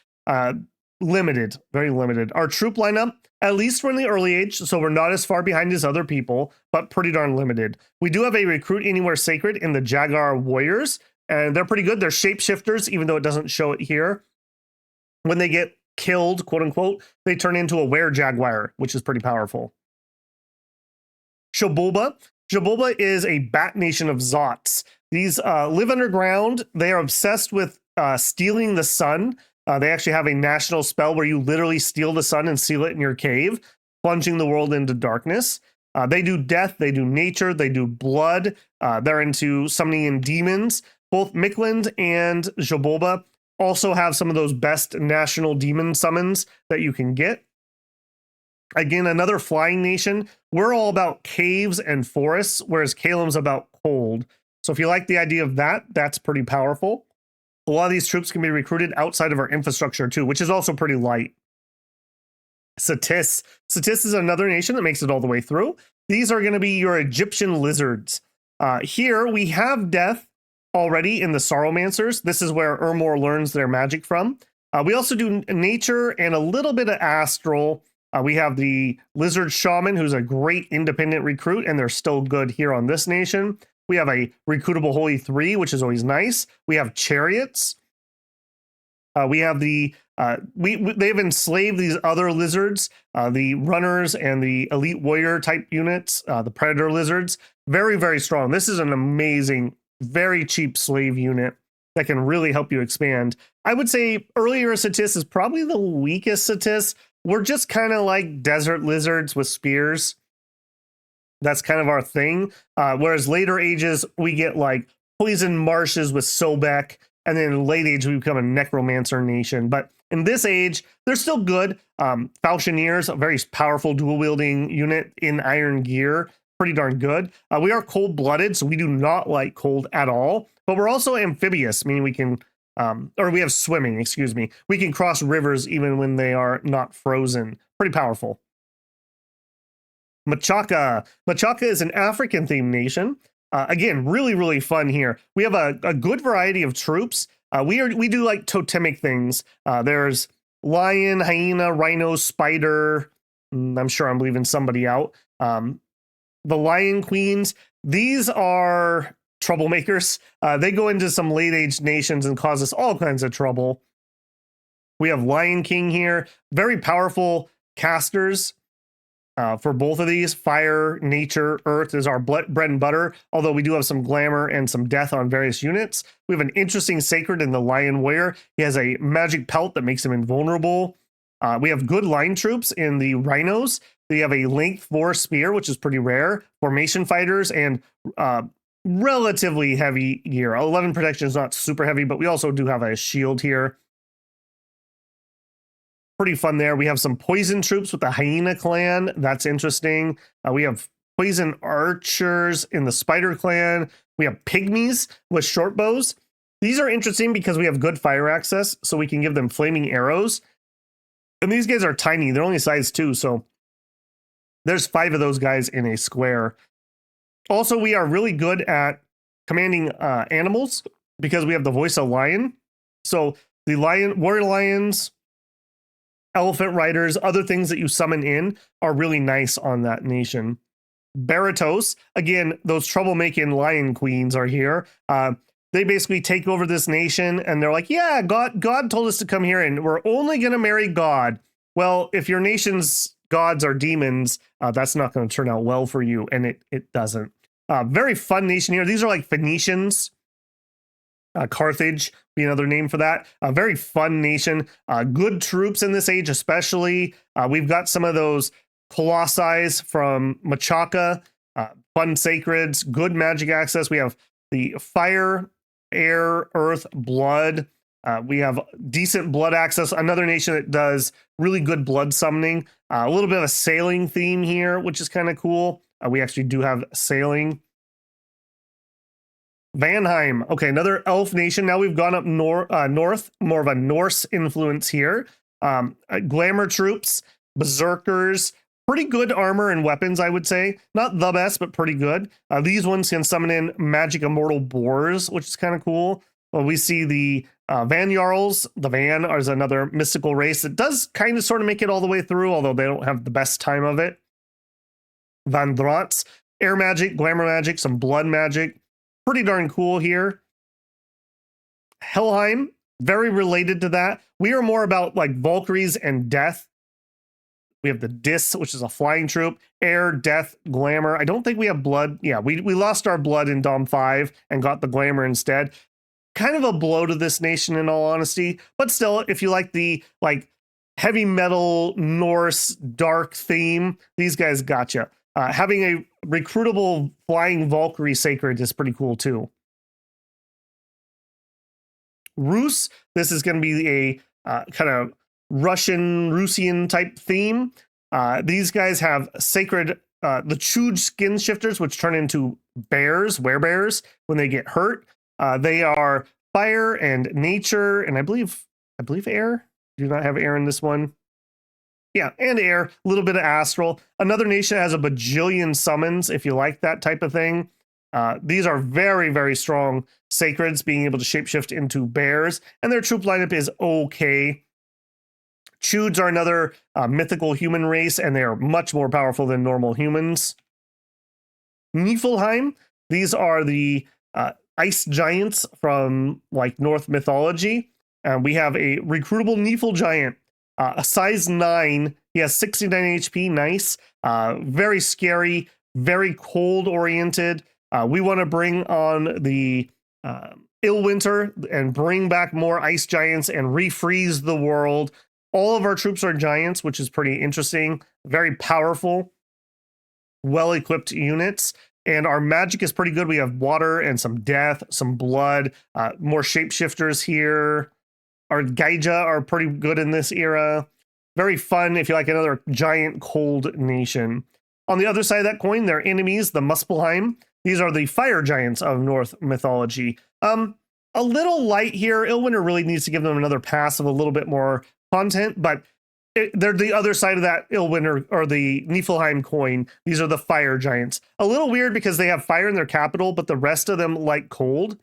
limited, very limited. Our troop lineup, at least we're in the early age, so we're not as far behind as other people, but pretty darn limited. We do have a Recruit Anywhere Sacred in the Jaguar Warriors, and they're pretty good. They're shapeshifters, even though it doesn't show it here. When they get killed, quote unquote, they turn into a Were-Jaguar, which is pretty powerful. Xibalba. Xibalba is a bat nation of Zots. These live underground. They are obsessed with stealing the sun. They actually have a national spell where you literally steal the sun and seal it in your cave, plunging the world into darkness. They do death, they do nature, they do blood. They're into summoning in demons. Both Mictlan and Xibalba also have some of those best national demon summons that you can get. Again, another flying nation. We're all about caves and forests, whereas Caelum's about cold. So if you like the idea of that, that's pretty powerful. A lot of these troops can be recruited outside of our infrastructure too, which is also pretty light. Ctis. Ctis is another nation that makes it all the way through. These are going to be your Egyptian lizards. Here we have death already in the Sauromancers. This is where Ermor learns their magic from. We also do nature and a little bit of astral. We have the lizard shaman, who's a great independent recruit, and they're still good here on this nation. We have a recruitable Holy 3, which is always nice. We have chariots. We have the they've enslaved these other lizards, the runners and the elite warrior type units, the predator lizards. Very, very strong. This is an amazing, very cheap slave unit that can really help you expand. I would say earlier Ctis is probably the weakest Ctis. We're just kind of like desert lizards with spears. That's kind of our thing. Whereas later ages, we get like poison marshes with Sobek, and then in late age, we become a necromancer nation. But in this age, they're still good. Falchineers, a very powerful dual-wielding unit in iron gear. Pretty darn good. We are cold-blooded, so we do not like cold at all. But we're also amphibious, meaning we can, or we have swimming, excuse me. We can cross rivers even when they are not frozen. Pretty powerful. Machaka. Machaka is an African-themed nation. Again, really, really fun here. We have a good variety of troops. We do like totemic things. There's lion, hyena, rhino, spider. I'm sure I'm leaving somebody out. The lion queens. These are troublemakers. They go into some late age nations and cause us all kinds of trouble. We have Lion King here. Very powerful casters. For both of these, fire, nature, earth is our bread and butter, although we do have some glamour and some death on various units. We have an interesting sacred in the Lion Warrior. He has a magic pelt that makes him invulnerable. We have good line troops in the Rhinos. They have a length 4 spear, which is pretty rare, formation fighters, and relatively heavy gear. 11 protection is not super heavy, but we also do have a shield here. pretty fun there. We have some poison troops with the Hyena clan. That's interesting. We have poison archers in the Spider clan. We have pygmies with short bows. These are interesting because we have good fire access, so we can give them flaming arrows. And these guys are tiny. They're only size 2, so there's 5 of those guys in a square. Also, we are really good at commanding animals because we have the voice of lion. So the warrior lions, elephant riders, other things that you summon in are really nice on that nation. Berytos, again, those troublemaking lion queens are here. They basically take over this nation and they're like, yeah, God told us to come here and we're only going to marry God. Well, if your nation's gods are demons, that's not going to turn out well for you. And it doesn't. Very fun nation here. These are like Phoenicians. Carthage be another name for that. A very fun nation. Good troops in this age, especially. We've got some of those colossi from Machaka. Fun sacreds. Good magic access. We have the fire, air, earth, blood. We have decent blood access. Another nation that does really good blood summoning. A little bit of a sailing theme here, which is kind of cool. We actually do have sailing. Vanheim. Okay, another elf nation. Now we've gone up north, more of a Norse influence here. Glamour troops, berserkers, pretty good armor and weapons, I would say. Not the best, but pretty good. These ones can summon in magic immortal boars, which is kind of cool. Well, we see the Van Jarls. The Van is another mystical race that does kind of sort of make it all the way through, although they don't have the best time of it. Van Drots, air magic, glamour magic, some blood magic. Pretty darn cool here. Helheim, very related to that. We are more about like Valkyries and death. We have the Dis, which is a flying troop. Air, death, glamour. I don't think we have blood. Yeah, we lost our blood in Dom 5 and got the glamour instead. Kind of a blow to this nation in all honesty. But still, if you like the heavy metal Norse dark theme, these guys gotcha. Having a recruitable flying Valkyrie sacred is pretty cool too. Rus, this is going to be a kind of Russian type theme. These guys have sacred, the Chuj skin shifters, which turn into bears, werebears, when they get hurt. They are fire and nature, and I believe air. Do not have air in this one. Yeah, and air, a little bit of astral. Another nation has a bajillion summons, if you like that type of thing. These are very, very strong sacreds, being able to shapeshift into bears, and their troop lineup is okay. Chuds are another mythical human race, and they are much more powerful than normal humans. Niefelheim, these are the ice giants from like North mythology. We have a recruitable Nifel giant. A size 9, he has 69 HP, nice. Very scary, very cold oriented. We want to bring on the Illwinter and bring back more ice giants and refreeze the world. All of our troops are giants, which is pretty interesting. Very powerful, well-equipped units. And our magic is pretty good. We have water and some death, some blood, more shapeshifters here. Our Gaija are pretty good in this era. Very fun if you like another giant cold nation. On the other side of that coin, their enemies, the Muspelheim. These are the fire giants of North mythology. A little light here. Illwinter really needs to give them another pass of a little bit more content, but they're the other side of that Illwinter or the Niflheim coin. These are the fire giants. A little weird because they have fire in their capital, but the rest of them like cold.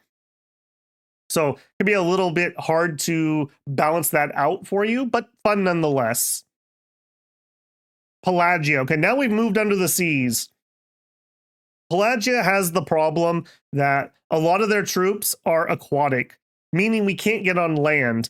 So it can be a little bit hard to balance that out for you, but fun nonetheless. Pelagia. Okay, now we've moved under the seas. Pelagia has the problem that a lot of their troops are aquatic, meaning we can't get on land.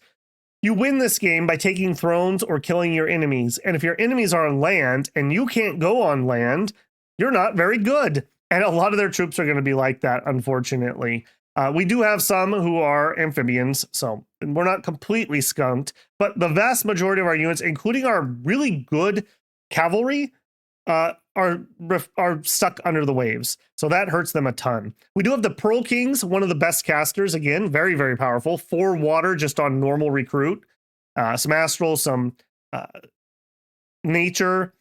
You win this game by taking thrones or killing your enemies. And if your enemies are on land and you can't go on land, you're not very good. And a lot of their troops are going to be like that, unfortunately. We do have some who are amphibians, so we're not completely skunked. But the vast majority of our units, including our really good cavalry, are stuck under the waves. So that hurts them a ton. We do have the Pearl Kings, one of the best casters. Again, very, very powerful. 4 water just on normal recruit. Some astral, some uh, nature.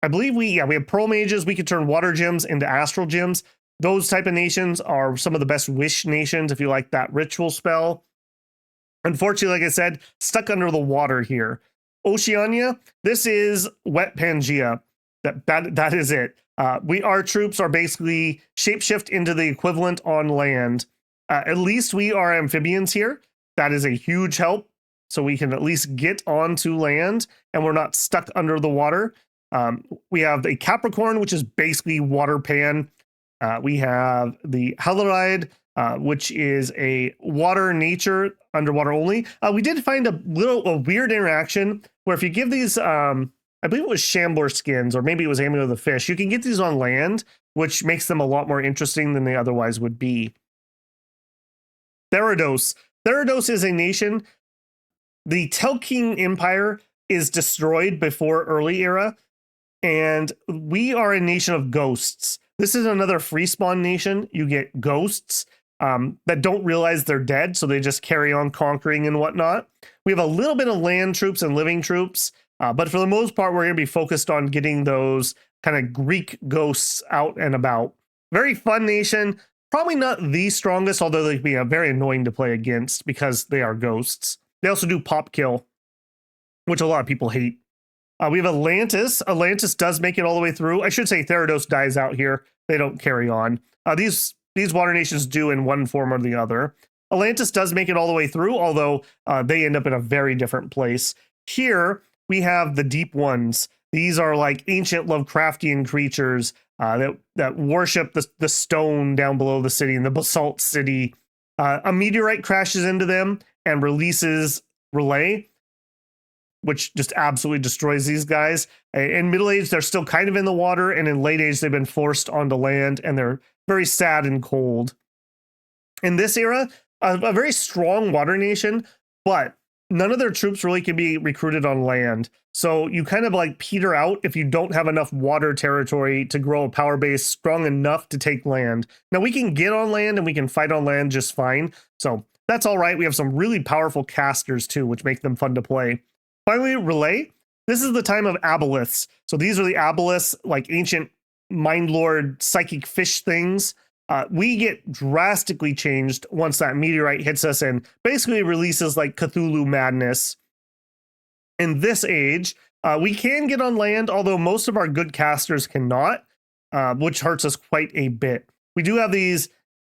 I believe we have pearl mages. We could turn water gems into astral gems. Those type of nations are some of the best wish nations if you like that ritual spell. Unfortunately, like I said, stuck under the water here. Oceania, this is wet Pangaea. That is it. Our troops are basically shapeshift into the equivalent on land. At least we are amphibians here. That is a huge help. So we can at least get onto land and we're not stuck under the water. We have a Capricorn, which is basically water pan. We have the Haloride, which is a water nature, underwater only. We did find a weird interaction where if you give these, I believe it was Shambler skins, or maybe it was Amulet of the Fish, you can get these on land, which makes them a lot more interesting than they otherwise would be. Therodos. Therodos is a nation. The Telking Empire is destroyed before early era, and we are a nation of ghosts. This is another free spawn nation. You get ghosts that don't realize they're dead, so they just carry on conquering and whatnot. We have a little bit of land troops and living troops, but for the most part, we're going to be focused on getting those kind of Greek ghosts out and about. Very fun nation. Probably not the strongest, although they can be very annoying to play against because they are ghosts. They also do pop kill, which a lot of people hate. We have Atlantis. Atlantis does make it all the way through. I should say Therodos dies out here. They don't carry on. These water nations do in one form or the other. Atlantis does make it all the way through, although they end up in a very different place. Here, we have the Deep Ones. These are like ancient Lovecraftian creatures that worship the stone down below the city, in the basalt city. A meteorite crashes into them and releases Relay, which just absolutely destroys these guys. In Middle Age, they're still kind of in the water, and in Late Age, they've been forced onto land, and they're very sad and cold. In this era, a very strong water nation, but none of their troops really can be recruited on land. So you kind of like peter out if you don't have enough water territory to grow a power base strong enough to take land. Now we can get on land and we can fight on land just fine. So that's all right. We have some really powerful casters too, which make them fun to play. Finally, Relay. This is the time of aboliths. So these are the aboliths, like ancient mind lord psychic fish things. We get drastically changed once that meteorite hits us and basically releases like Cthulhu madness. In this age, we can get on land, although most of our good casters cannot, which hurts us quite a bit. We do have these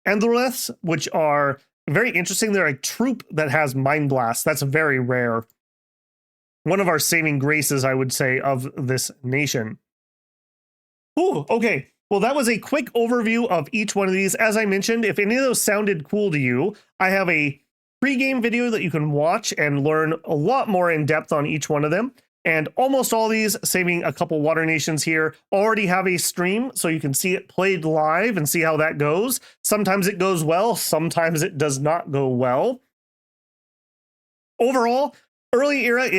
Endoliths, which are very interesting. They're a troop that has Mind Blast. That's very rare. One of our saving graces, I would say, of this nation. Ooh, okay. Well, that was a quick overview of each one of these. As I mentioned, if any of those sounded cool to you, I have a pre-game video that you can watch and learn a lot more in depth on each one of them. And almost all these, saving a couple water nations here, already have a stream, so you can see it played live and see how that goes. Sometimes it goes well, sometimes it does not go well. Overall, early era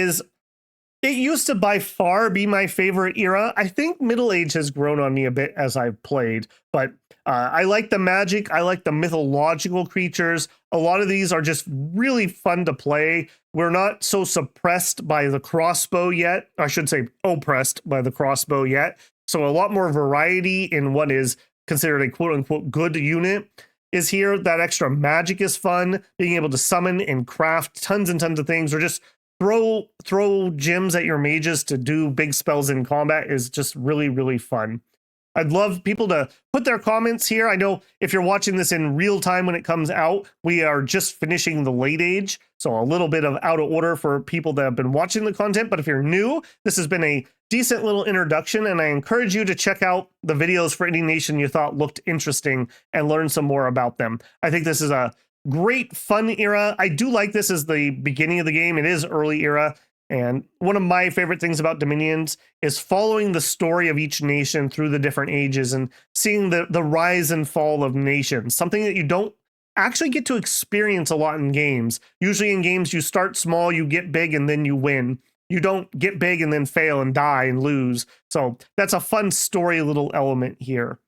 it used to by far be my favorite era. I think Middle Age has grown on me a bit as I've played, but I like the magic. I like the mythological creatures. A lot of these are just really fun to play. We're not so suppressed by the crossbow yet. I should say oppressed by the crossbow yet. So a lot more variety in what is considered a quote unquote good unit is here. That extra magic is fun. Being able to summon and craft tons and tons of things, or just throw gems at your mages to do big spells in combat is just really, really fun. I'd love people to put their comments here. I know if you're watching this in real time when it comes out, we are just finishing the Late Age, so a little bit of out of order for people that have been watching the content. But if you're new, this has been a decent little introduction, and I encourage you to check out the videos for any nation you thought looked interesting and learn some more about them. I think this is a great fun era. I do like this as the beginning of the game. It is early era, and one of my favorite things about Dominions is following the story of each nation through the different ages and seeing the rise and fall of nations, something that you don't actually get to experience a lot in games. Usually in games you start small, you get big, and then you win. You don't get big and then fail and die and lose. So that's a fun story little element here.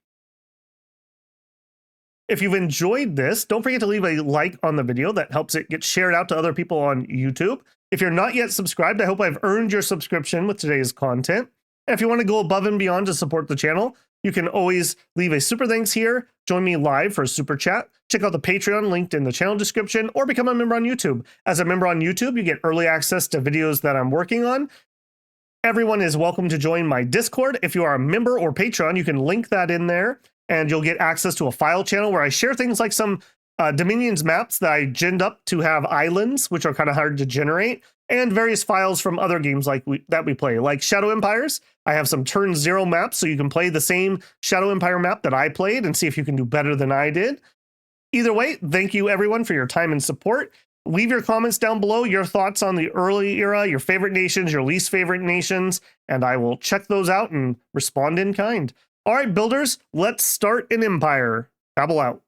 If you've enjoyed this, don't forget to leave a like on the video. That helps it get shared out to other people on YouTube. If you're not yet subscribed, I hope I've earned your subscription with today's content. And if you want to go above and beyond to support the channel, you can always leave a super thanks here, join me live for a super chat, check out the Patreon linked in the channel description, or become a member on YouTube. As a member on YouTube, you get early access to videos that I'm working on. Everyone is welcome to join my Discord. If you are a member or Patreon, you can link that in there, and you'll get access to a file channel where I share things like some Dominions maps that I ginned up to have islands, which are kind of hard to generate, and various files from other games like that we play, like Shadow Empires. I have some turn 0 maps, so you can play the same Shadow Empire map that I played and see if you can do better than I did. Either way, thank you everyone for your time and support. Leave your comments down below, your thoughts on the early era, your favorite nations, your least favorite nations, and I will check those out and respond in kind. All right, builders, let's start an empire. Babble out.